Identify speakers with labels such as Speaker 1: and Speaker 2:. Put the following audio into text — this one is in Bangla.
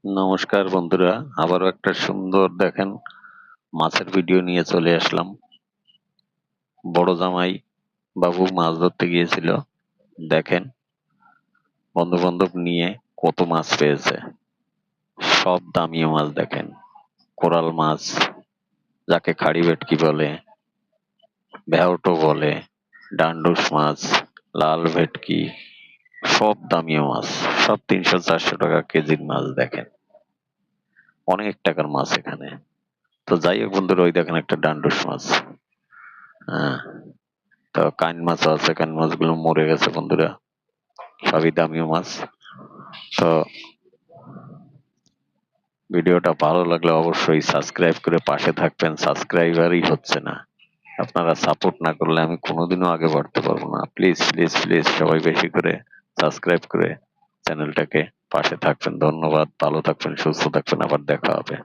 Speaker 1: নমস্কার বন্ধুরা, আবারও একটা সুন্দর দেখেন মাছের ভিডিও নিয়ে চলে আসলাম। বড় জামাই বাবু মাছ ধরতে গিয়েছিল। দেখেন বন্ধু বান্ধব নিয়ে কত মাছ পেয়েছে। সব দামি মাছ দেখেন, কোরাল মাছ যাকে খাড়ি ভেটকি বলে, ভেউটো বলে, ডান্ডুস মাছ, লাল ভেটকি, সব দামি মাছ। সব 300-400 টাকা কেজির মাছ দেখেন, অনেক টাকার মাছ এখানে। তো যাই হোক বন্ধুরা, ওই দেখেন একটা ডান্ডুস মাছ। হ্যাঁ, তো কান মাছ আছে, কান মাছগুলো মরে গেছে বন্ধুরা, সবই দামি মাছ। তো ভিডিওটা ভালো লাগলে অবশ্যই সাবস্ক্রাইব করে পাশে থাকবেন। সাবস্ক্রাইবারই হচ্ছে না, আপনারা সাপোর্ট না করলে আমি কোনোদিনও আগে বাড়তে পারবো না। প্লিজ প্লিজ প্লিজ সবাই বেশি করে সাবস্ক্রাইব করে চ্যানেলটাকে পাশে থাকবেন। ধন্যবাদ, ভালো থাকবেন, সুস্থ থাকবেন, আবার দেখা হবে।